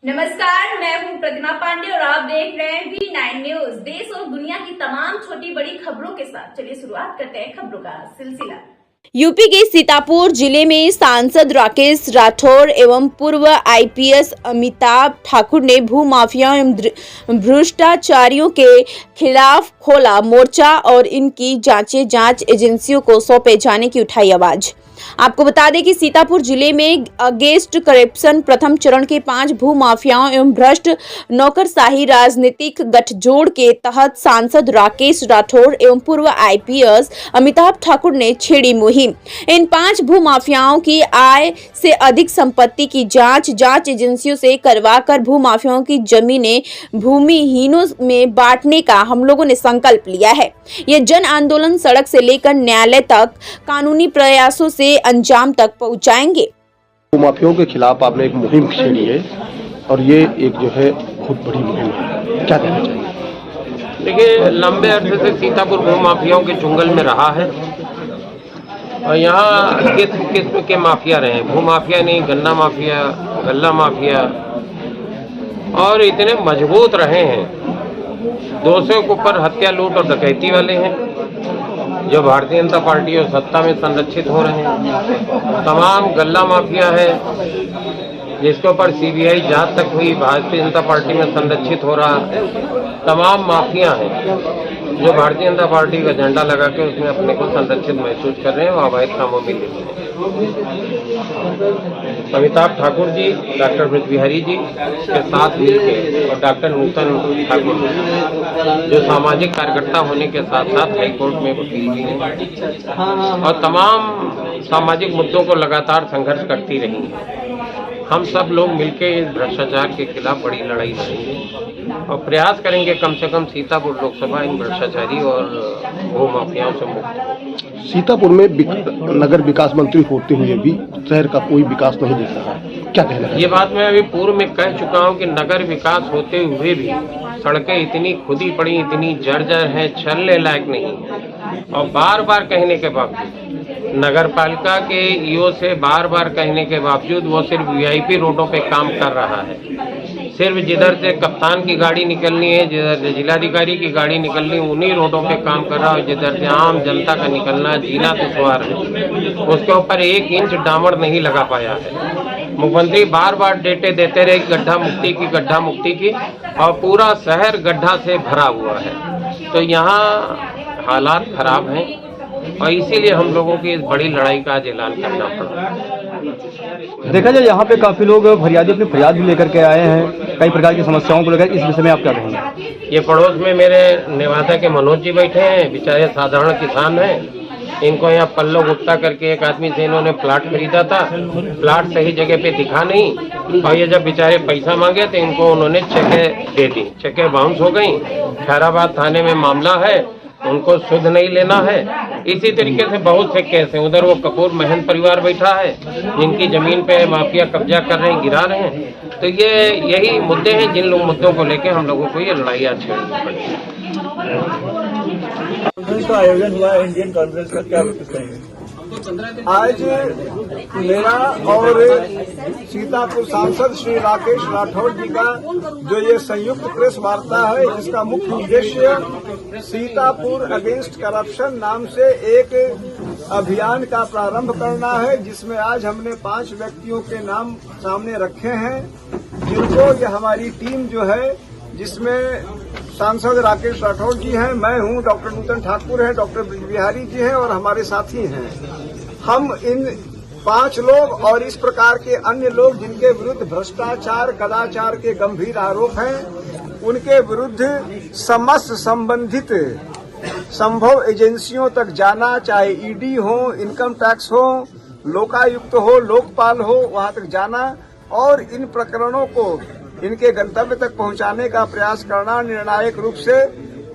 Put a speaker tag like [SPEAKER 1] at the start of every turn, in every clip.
[SPEAKER 1] नमस्कार, मैं हूं प्रतिमा पांडे और आप देख रहे हैं V9 न्यूज। देश और दुनिया की तमाम छोटी बड़ी खबरों के साथ चलिए शुरुआत करते हैं खबरों का सिलसिला।
[SPEAKER 2] यूपी के सीतापुर जिले में सांसद राकेश राठौर एवं पूर्व आईपीएस अमिताभ ठाकुर ने भूमाफिया एवं भ्रष्टाचारियों के खिलाफ खोला मोर्चा और इनकी जांच एजेंसियों को सौंपे जाने की उठाई आवाज। आपको बता दें कि सीतापुर जिले में अगेंस्ट करप्शन प्रथम चरण के 5 भूमाफियाओं एवं भ्रष्ट नौकरशाही राजनीतिक गठजोड़ के तहत सांसद राकेश राठौर एवं पूर्व आईपीएस अमिताभ ठाकुर ने छेड़ी मुहिम। इन 5 भूमाफियाओं की आय से अधिक संपत्ति की जांच एजेंसियों से करवाकर भूमाफियाओं की जमीनें भूमिहीनों में बांटने का हम लोगों ने संकल्प लिया है। यह जन आंदोलन सड़क से लेकर न्यायालय तक कानूनी प्रयासों से अंजाम तक पहुंचाएंगे।
[SPEAKER 3] भूमाफियों के खिलाफ आपने एक मुहिम छेड़ी है और ये एक जो है बहुत बड़ी मुहिम है, क्या कहना चाहिए?
[SPEAKER 4] देखिए, लंबे अरसे से सीतापुर भूमाफियाओं के चुंगल में रहा है और यहाँ किस्म किस्म के माफिया रहे। भूमाफिया नहीं, गन्ना माफिया, गल्ला माफिया, और इतने मजबूत रहे हैं। 200 के ऊपर हत्या, लूट और डकैती वाले हैं जो भारतीय जनता पार्टी और सत्ता में संरक्षित हो रहे हैं। तमाम गल्ला माफिया है जिसके ऊपर सीबीआई जांच तक हुई, भारतीय जनता पार्टी में संरक्षित हो रहा है। तमाम माफिया हैं जो भारतीय जनता पार्टी का झंडा लगा के उसमें अपने को संरक्षित महसूस कर रहे हैं और अवैध कामों में लिप्त हैं। अमिताभ ठाकुर जी, डॉक्टर ब्रज बिहारी जी के साथ मिलकर और डॉक्टर नूतन ठाकुर जो सामाजिक कार्यकर्ता होने के साथ साथ हाईकोर्ट में वकील भी हैं और तमाम सामाजिक मुद्दों को लगातार संघर्ष करती रही हैं। हम सब लोग मिलकर इस भ्रष्टाचार के खिलाफ बड़ी लड़ाई लड़ेंगे और प्रयास करेंगे कम से कम सीतापुर लोकसभा इन भ्रष्टाचारी और भूमाफियाओं से मुक्त।
[SPEAKER 3] सीतापुर में नगर विकास मंत्री होते हुए भी शहर का कोई विकास नहीं दिख रहा है, क्या कहना है?
[SPEAKER 4] ये बात मैं अभी पूर्व में कह चुका हूँ कि नगर विकास होते हुए भी सड़कें इतनी खुदी पड़ी, इतनी जर्जर हैं, चलने लायक नहीं। और बार बार कहने के बावजूद नगर पालिका के ईओ से बार बार कहने के बावजूद वो सिर्फ वीआईपी रोडों पे काम कर रहा है। सिर्फ जिधर से कप्तान की गाड़ी निकलनी है, जिधर से जिलाधिकारी की गाड़ी निकलनी है, उन्हीं रोडों पे काम कर रहा है। जिधर से आम जनता का निकलना जीना दुश्वार है, उसके ऊपर 1 इंच डामर नहीं लगा पाया है। मुख्यमंत्री बार बार डेटे देते रहे गड्ढा मुक्ति की और पूरा शहर गड्ढा से भरा हुआ है। तो यहाँ हालात खराब हैं और इसीलिए हम लोगों की इस बड़ी लड़ाई का आज ऐलान करना पड़ा।
[SPEAKER 5] देखा जाए यहाँ पे काफी लोग फरियादी अपनी फरियाद भी लेकर के आए हैं कई प्रकार की समस्याओं को लेकर। इस विषय में आप क्या कहेंगे?
[SPEAKER 4] ये पड़ोस में मेरे नेवादा के मनोज जी बैठे हैं, बेचारे साधारण किसान हैं। इनको यहाँ पल्लो गुप्ता करके एक आदमी से इन्होंने प्लाट खरीदा था, प्लाट सही जगह पे दिखा नहीं और ये जब बेचारे पैसा मांगे तो इनको उन्होंने चेकें दे दी, चेकें बाउंस हो गई। खैराबाद थाने में मामला है, उनको शुद्ध नहीं लेना है। इसी तरीके से बहुत से केस हैं। उधर वो कपूर महंत परिवार बैठा है जिनकी जमीन पे माफिया कब्जा कर रहे हैं, गिरा रहे हैं। तो ये यही मुद्दे हैं जिन मुद्दों को लेकर हम लोगों को ये लड़ाई आज छेड़नी पड़ी।
[SPEAKER 6] का आयोजन हुआ है इंडियन कांग्रेस का, क्या कहेंगे? आज मेरा और सीतापुर सांसद श्री राकेश राठौर जी का जो ये संयुक्त प्रेस वार्ता है, इसका मुख्य उद्देश्य सीतापुर अगेंस्ट करप्शन नाम से एक अभियान का प्रारंभ करना है, जिसमें आज हमने 5 व्यक्तियों के नाम सामने रखे हैं, जिनको ये हमारी टीम जो है, जिसमें सांसद राकेश राठौर जी हैं, मैं हूं, डॉक्टर नूतन ठाकुर हैं, डॉक्टर ब्रज बिहारी जी हैं और हमारे साथी हैं। हम इन 5 लोग और इस प्रकार के अन्य लोग जिनके विरुद्ध भ्रष्टाचार कदाचार के गंभीर आरोप हैं, उनके विरुद्ध समस्त संबंधित संभव एजेंसियों तक जाना, चाहे ईडी हो, इनकम टैक्स हो, लोकायुक्त हो, लोकपाल हो, वहां तक जाना और इन प्रकरणों को इनके गंतव्य तक पहुंचाने का प्रयास करना, निर्णायक रूप से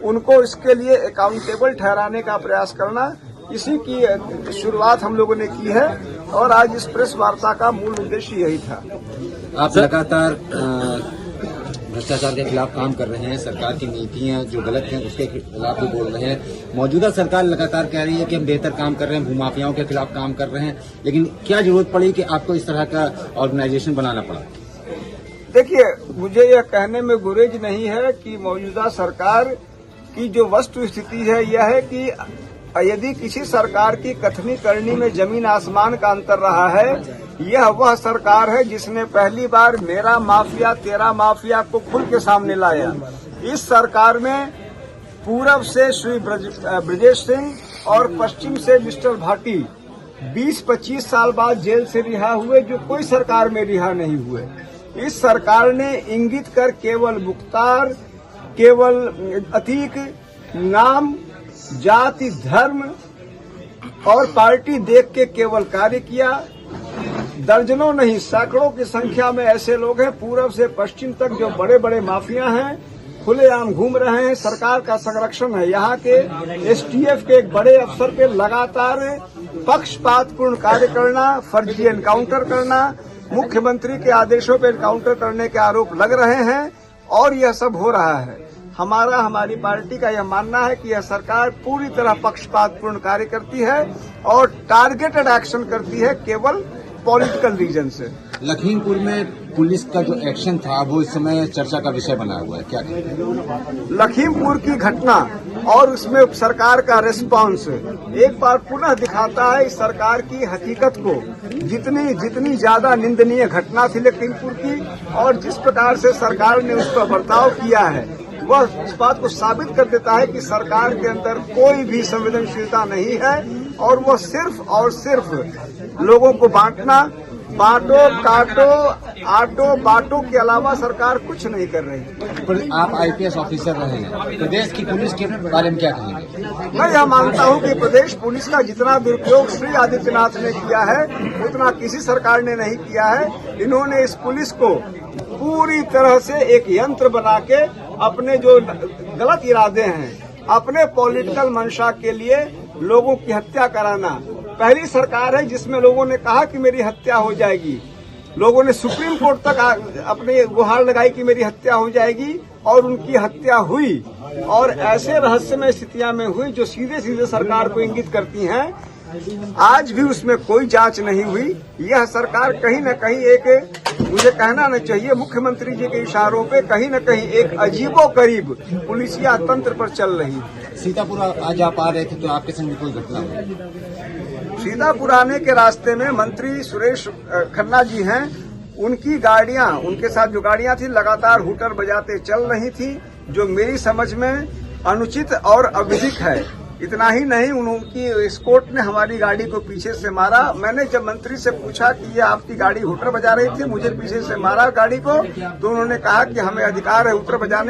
[SPEAKER 6] उनको इसके लिए अकाउंटेबल ठहराने का प्रयास करना, इसी की शुरुआत हम लोगों ने की है और आज इस प्रेस वार्ता का मूल उद्देश्य यही था।
[SPEAKER 7] आप लगातार भ्रष्टाचार के खिलाफ काम कर रहे हैं, सरकार की नीतियां जो गलत हैं उसके खिलाफ भी बोल रहे हैं। मौजूदा सरकार लगातार कह रही है कि हम बेहतर काम कर रहे हैं, भूमाफियाओं के खिलाफ काम कर रहे हैं, लेकिन क्या जरूरत पड़ी कि आपको इस तरह का ऑर्गेनाइजेशन बनाना पड़ा?
[SPEAKER 6] देखिए, मुझे यह कहने में गुरेज नहीं है कि मौजूदा सरकार की जो वस्तु स्थिति है यह है कि यदि किसी सरकार की कथनी करनी में जमीन आसमान का अंतर रहा है, यह वह सरकार है जिसने पहली बार मेरा माफिया तेरा माफिया को खुल के सामने लाया। इस सरकार में पूरब से श्री ब्रजेश सिंह और पश्चिम से मिस्टर भाटी 20-25 साल बाद जेल से रिहा हुए, जो कोई सरकार में रिहा नहीं हुए। इस सरकार ने इंगित कर केवल मुख्तार, केवल अतीक, नाम, जाति, धर्म और पार्टी देख के केवल कार्य किया। दर्जनों नहीं सैकड़ों की संख्या में ऐसे लोग हैं पूरब से पश्चिम तक जो बड़े बड़े माफिया हैं, खुलेआम घूम रहे हैं। सरकार का संरक्षण है। यहाँ के एसटीएफ के एक बड़े अफसर पे लगातार पक्षपातपूर्ण कार्य करना, फर्जी एनकाउंटर करना, मुख्यमंत्री के आदेशों पर एनकाउंटर करने के आरोप लग रहे हैं और यह सब हो रहा है। हमारी पार्टी का यह मानना है कि यह सरकार पूरी तरह पक्षपातपूर्ण कार्य करती है और टारगेटेड एक्शन करती है केवल पॉलिटिकल रीजन से।
[SPEAKER 7] लखीमपुर में पुलिस का जो एक्शन था वो इस समय चर्चा का विषय बना हुआ है, क्या कहते हैं?
[SPEAKER 6] लखीमपुर की घटना और उसमें सरकार का रिस्पांस एक बार पुनः दिखाता है इस सरकार की हकीकत को। जितनी ज्यादा निंदनीय घटना थी लखीमपुर की और जिस प्रकार से सरकार ने उस पर बर्ताव किया है, वह इस बात को साबित कर देता है कि सरकार के अंदर कोई भी संवेदनशीलता नहीं है और वह सिर्फ और सिर्फ लोगों को बांटना, बांटो काटो आटो बाटो के अलावा सरकार कुछ नहीं कर रही।
[SPEAKER 7] आप आईपीएस ऑफिसर रहे हैं, प्रदेश की पुलिस के बारे में क्या कहेंगे?
[SPEAKER 6] मैं यह मानता हूं कि प्रदेश पुलिस का जितना दुरुपयोग श्री आदित्यनाथ ने किया है उतना किसी सरकार ने नहीं किया है। इन्होंने इस पुलिस को पूरी तरह से एक यंत्र बना के अपने जो गलत इरादे हैं, अपने पॉलिटिकल मंशा के लिए लोगों की हत्या कराना। पहली सरकार है जिसमें लोगों ने कहा कि मेरी हत्या हो जाएगी। लोगों ने सुप्रीम कोर्ट तक अपनी गुहार लगाई कि मेरी हत्या हो जाएगी और उनकी हत्या हुई। और ऐसे रहस्यमय स्थितियां में हुई जो सीधे सीधे सरकार को इंगित करती हैं। आज भी उसमें कोई जांच नहीं हुई। यह सरकार कहीं न कहीं एक, मुझे कहना न चाहिए, मुख्यमंत्री जी के इशारों पे कहीं न कहीं एक अजीबोगरीब पुलिसिया तंत्र पर चल रही है।
[SPEAKER 7] सीतापुर आज आप आ रहे थे तो आपके संग कोई घटना हुई?
[SPEAKER 6] सीतापुर आने के रास्ते में मंत्री सुरेश खन्ना जी हैं, उनकी गाड़ियां, उनके साथ जो गाड़ियां थी लगातार हूटर बजाते चल रही थी, जो मेरी समझ में अनुचित और अविधिक है। इतना ही नहीं, उनकी स्कॉट ने हमारी गाड़ी को पीछे से मारा। मैंने जब मंत्री से पूछा कि ये आपकी गाड़ी हूटर बजा रही थी, मुझे पीछे से मारा गाड़ी को, तो उन्होंने कहा कि हमें अधिकार है हूटर बजाने